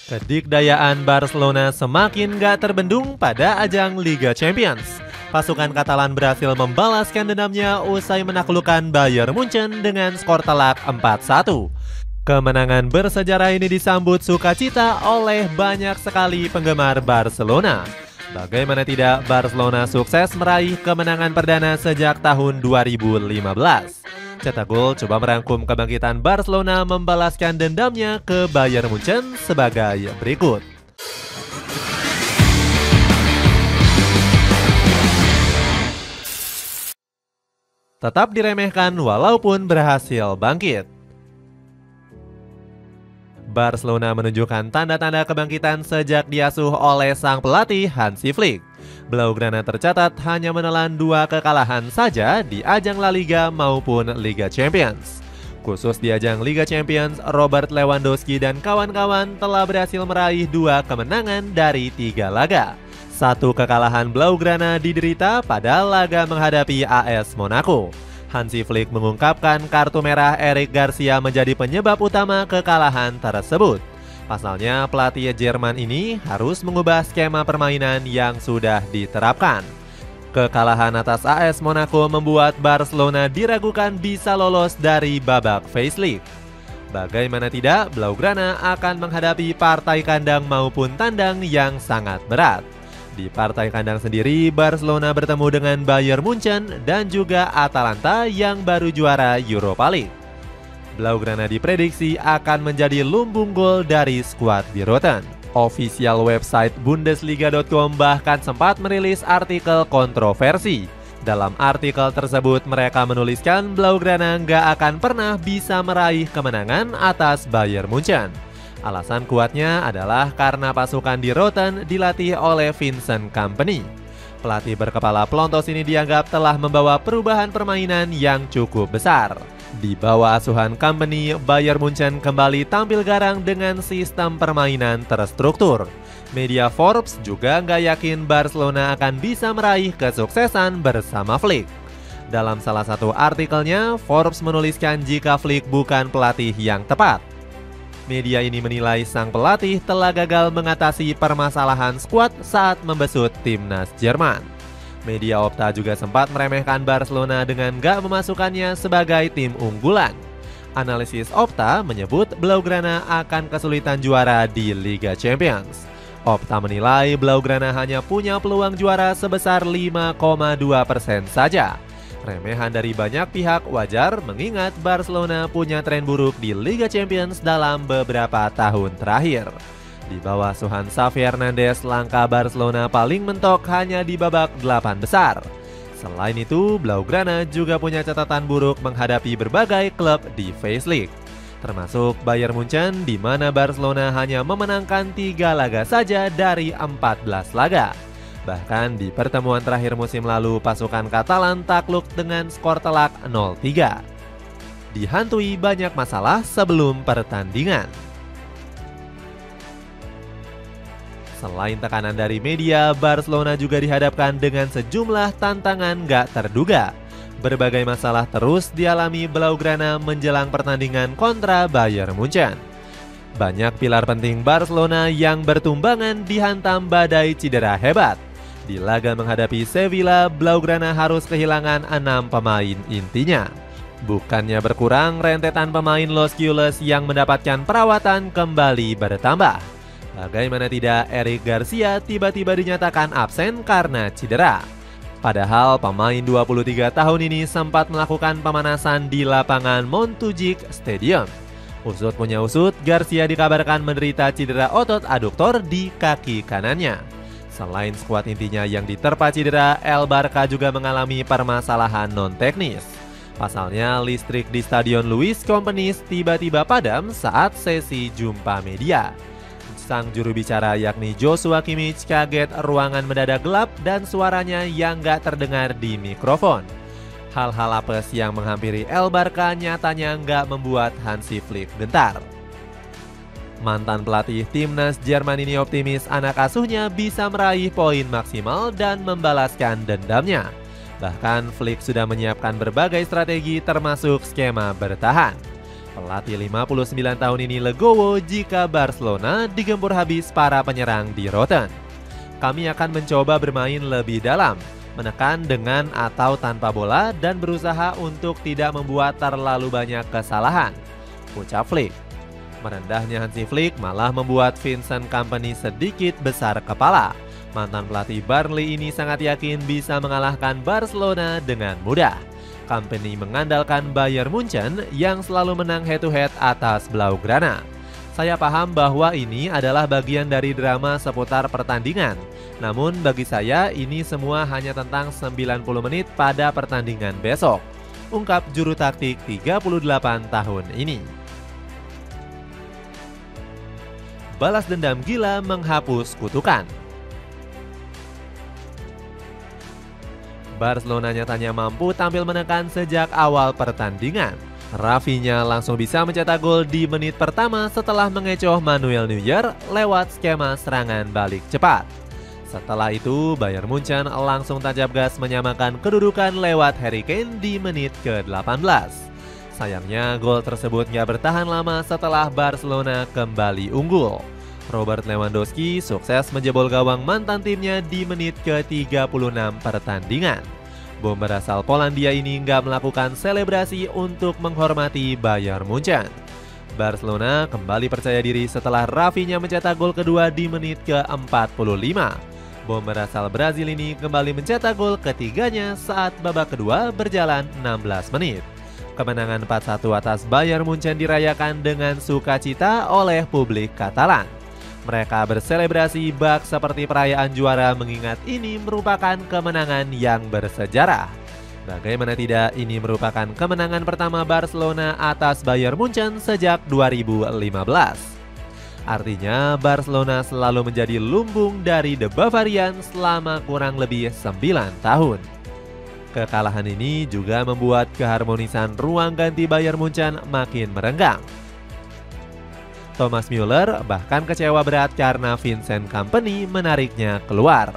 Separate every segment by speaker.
Speaker 1: Kedikdayaan Barcelona semakin gak terbendung pada ajang Liga Champions. Pasukan Katalan berhasil membalaskan dendamnya usai menaklukkan Bayern Munchen dengan skor telak 4-1. Kemenangan bersejarah ini disambut sukacita oleh banyak sekali penggemar Barcelona. Bagaimana tidak, Barcelona sukses meraih kemenangan perdana sejak tahun 2015. Cetak Gol coba merangkum kebangkitan Barcelona membalaskan dendamnya ke Bayern Munchen sebagai berikut. Tetap diremehkan walaupun berhasil bangkit. Barcelona menunjukkan tanda-tanda kebangkitan sejak diasuh oleh sang pelatih Hansi Flick. Blaugrana tercatat hanya menelan 2 kekalahan saja di ajang La Liga maupun Liga Champions. Khusus di ajang Liga Champions, Robert Lewandowski dan kawan-kawan telah berhasil meraih 2 kemenangan dari 3 laga. 1 kekalahan Blaugrana diderita pada laga menghadapi AS Monaco. Hansi Flick mengungkapkan kartu merah Eric Garcia menjadi penyebab utama kekalahan tersebut. Pasalnya, pelatih Jerman ini harus mengubah skema permainan yang sudah diterapkan. Kekalahan atas AS Monaco membuat Barcelona diragukan bisa lolos dari babak facelift. Bagaimana tidak, Blaugrana akan menghadapi partai kandang maupun tandang yang sangat berat. Di partai kandang sendiri, Barcelona bertemu dengan Bayern Munchen dan juga Atalanta yang baru juara Europa League. Blaugrana diprediksi akan menjadi lumbung gol dari skuad Biroten. Official website Bundesliga.com bahkan sempat merilis artikel kontroversi. Dalam artikel tersebut mereka menuliskan Blaugrana nggak akan pernah bisa meraih kemenangan atas Bayern Munchen. Alasan kuatnya adalah karena pasukan di Rotten dilatih oleh Vincent Kompany. Pelatih berkepala pelontos ini dianggap telah membawa perubahan permainan yang cukup besar. Di bawah asuhan Kompany, Bayern Munchen kembali tampil garang dengan sistem permainan terstruktur. Media Forbes juga nggak yakin Barcelona akan bisa meraih kesuksesan bersama Flick. Dalam salah satu artikelnya, Forbes menuliskan jika Flick bukan pelatih yang tepat. Media ini menilai sang pelatih telah gagal mengatasi permasalahan skuad saat membesut timnas Jerman. Media Opta juga sempat meremehkan Barcelona dengan gak memasukkannya sebagai tim unggulan. Analisis Opta menyebut Blaugrana akan kesulitan juara di Liga Champions. Opta menilai Blaugrana hanya punya peluang juara sebesar 5,2% saja. Remehan dari banyak pihak wajar mengingat Barcelona punya tren buruk di Liga Champions dalam beberapa tahun terakhir. Di bawah asuhan Xavi Hernandez, langkah Barcelona paling mentok hanya di babak 8 besar. Selain itu, Blaugrana juga punya catatan buruk menghadapi berbagai klub di facelift, termasuk Bayern Munchen di mana Barcelona hanya memenangkan 3 laga saja dari 14 laga. Bahkan di pertemuan terakhir musim lalu, pasukan Katalan takluk dengan skor telak 0-3. Dihantui banyak masalah sebelum pertandingan. Selain tekanan dari media, Barcelona juga dihadapkan dengan sejumlah tantangan gak terduga. Berbagai masalah terus dialami Blaugrana menjelang pertandingan kontra Bayern Munchen. Banyak pilar penting Barcelona yang bertumbangan dihantam badai cedera hebat. Di laga menghadapi Sevilla, Blaugrana harus kehilangan 6 pemain intinya. Bukannya berkurang, rentetan pemain Los Gules yang mendapatkan perawatan kembali bertambah. Bagaimana tidak, Eric Garcia tiba-tiba dinyatakan absen karena cedera. Padahal pemain 23 tahun ini sempat melakukan pemanasan di lapangan Montjuic Stadium. Usut punya usut, Garcia dikabarkan menderita cedera otot aduktor di kaki kanannya. Selain skuad intinya yang diterpa cedera, El Barca juga mengalami permasalahan non-teknis. Pasalnya, listrik di Stadion Luis Companys tiba-tiba padam saat sesi jumpa media. Sang juru bicara yakni Joshua Kimmich kaget ruangan mendadak gelap dan suaranya yang gak terdengar di mikrofon. Hal-hal apes yang menghampiri El Barca nyatanya gak membuat Hansi Flick gentar. Mantan pelatih timnas Jerman ini optimis anak asuhnya bisa meraih poin maksimal dan membalaskan dendamnya. Bahkan Flick sudah menyiapkan berbagai strategi termasuk skema bertahan. Pelatih 59 tahun ini legowo jika Barcelona digempur habis para penyerang di Rotten. Kami akan mencoba bermain lebih dalam, menekan dengan atau tanpa bola dan berusaha untuk tidak membuat terlalu banyak kesalahan, ucap Flick. Merendahnya Hansi Flick malah membuat Vincent Kompany sedikit besar kepala. Mantan pelatih Burnley ini sangat yakin bisa mengalahkan Barcelona dengan mudah. Kompany mengandalkan Bayern Munchen yang selalu menang head-to-head atas Blaugrana. Saya paham bahwa ini adalah bagian dari drama seputar pertandingan. Namun bagi saya ini semua hanya tentang 90 menit pada pertandingan besok, ungkap juru taktik 38 tahun ini. Balas dendam gila menghapus kutukan. Barcelona nyatanya mampu tampil menekan sejak awal pertandingan. Rafinha langsung bisa mencetak gol di menit pertama setelah mengecoh Manuel Neuer lewat skema serangan balik cepat. Setelah itu, Bayern Munchen langsung tancap gas menyamakan kedudukan lewat Harry Kane di menit ke-18. Sayangnya, gol tersebut nggak bertahan lama setelah Barcelona kembali unggul. Robert Lewandowski sukses menjebol gawang mantan timnya di menit ke-36 pertandingan. Bomber asal Polandia ini nggak melakukan selebrasi untuk menghormati Bayern Munchen. Barcelona kembali percaya diri setelah Rafinha mencetak gol kedua di menit ke-45. Bomber asal Brazil ini kembali mencetak gol ketiganya saat babak kedua berjalan 16 menit. Kemenangan 4-1 atas Bayern Munchen dirayakan dengan sukacita oleh publik Katalan. Mereka berselebrasi bak seperti perayaan juara mengingat ini merupakan kemenangan yang bersejarah. Bagaimana tidak, ini merupakan kemenangan pertama Barcelona atas Bayern Munchen sejak 2015. Artinya Barcelona selalu menjadi lumbung dari The Bavarian selama kurang lebih 9 tahun. Kekalahan ini juga membuat keharmonisan ruang ganti Bayern Munchen makin merenggang. Thomas Müller bahkan kecewa berat karena Vincent Kompany menariknya keluar.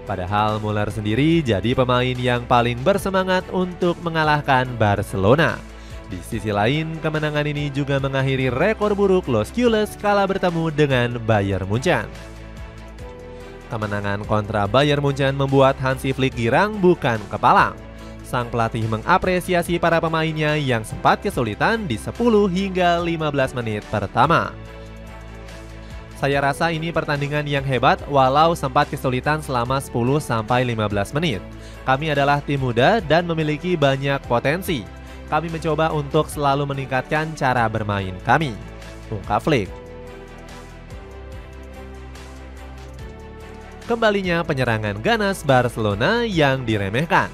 Speaker 1: Padahal Müller sendiri jadi pemain yang paling bersemangat untuk mengalahkan Barcelona. Di sisi lain, kemenangan ini juga mengakhiri rekor buruk Los Culés kala bertemu dengan Bayern Munchen. Kemenangan kontra Bayern Munchen membuat Hansi Flick girang bukan kepalang. Sang pelatih mengapresiasi para pemainnya yang sempat kesulitan di 10 hingga 15 menit pertama. Saya rasa ini pertandingan yang hebat walau sempat kesulitan selama 10-15 menit. Kami adalah tim muda dan memiliki banyak potensi. Kami mencoba untuk selalu meningkatkan cara bermain kami, ungkap Flick. Kembalinya penyerangan ganas Barcelona yang diremehkan.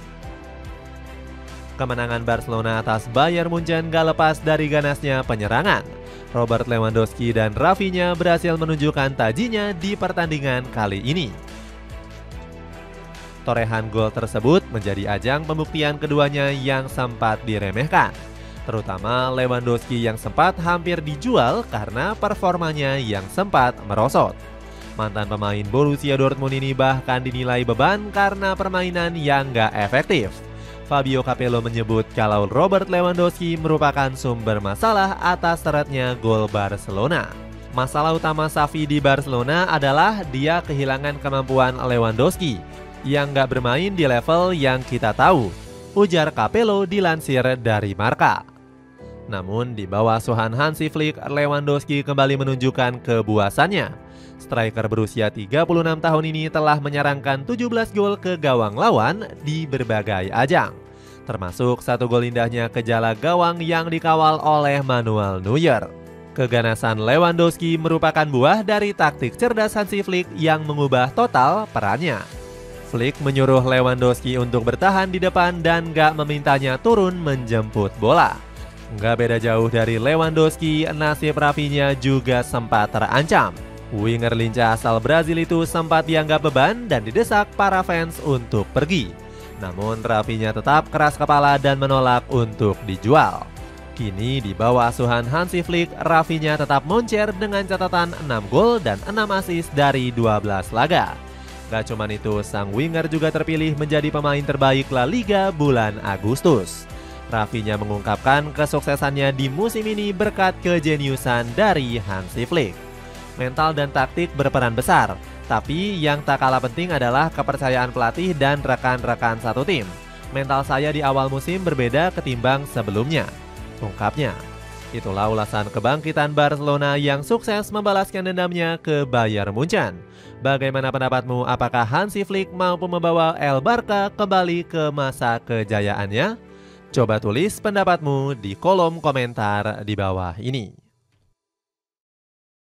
Speaker 1: Kemenangan Barcelona atas Bayern Munchen gak lepas dari ganasnya penyerangan. Robert Lewandowski dan Rafinha berhasil menunjukkan tajinya di pertandingan kali ini. Torehan gol tersebut menjadi ajang pembuktian keduanya yang sempat diremehkan. Terutama Lewandowski yang sempat hampir dijual karena performanya yang sempat merosot. Mantan pemain Borussia Dortmund ini bahkan dinilai beban karena permainan yang gak efektif. Fabio Capello menyebut kalau Robert Lewandowski merupakan sumber masalah atas seretnya gol Barcelona. Masalah utama Xavi di Barcelona adalah dia kehilangan kemampuan Lewandowski yang gak bermain di level yang kita tahu, ujar Capello dilansir dari Marca. Namun di bawah asuhan Hansi Flick, Lewandowski kembali menunjukkan kebuasannya. Striker berusia 36 tahun ini telah menyerangkan 17 gol ke gawang lawan di berbagai ajang, termasuk satu gol indahnya ke jala gawang yang dikawal oleh Manuel Neuer. Keganasan Lewandowski merupakan buah dari taktik cerdas Hansi Flick yang mengubah total perannya. Flick menyuruh Lewandowski untuk bertahan di depan dan gak memintanya turun menjemput bola. Gak beda jauh dari Lewandowski, nasib Rafinha juga sempat terancam. Winger lincah asal Brazil itu sempat dianggap beban dan didesak para fans untuk pergi. Namun Rafinha tetap keras kepala dan menolak untuk dijual. Kini di bawah asuhan Hansi Flick, Rafinha tetap moncer dengan catatan 6 gol dan 6 assist dari 12 laga. Gak cuman itu, sang winger juga terpilih menjadi pemain terbaik La Liga bulan Agustus. Rafinha mengungkapkan kesuksesannya di musim ini berkat kejeniusan dari Hansi Flick. Mental dan taktik berperan besar, tapi yang tak kalah penting adalah kepercayaan pelatih dan rekan-rekan satu tim. Mental saya di awal musim berbeda ketimbang sebelumnya, ungkapnya. Itulah ulasan kebangkitan Barcelona yang sukses membalaskan dendamnya ke Bayern Munchen. Bagaimana pendapatmu? Apakah Hansi Flick mampu membawa El Barca kembali ke masa kejayaannya? Coba tulis pendapatmu di kolom komentar di bawah ini.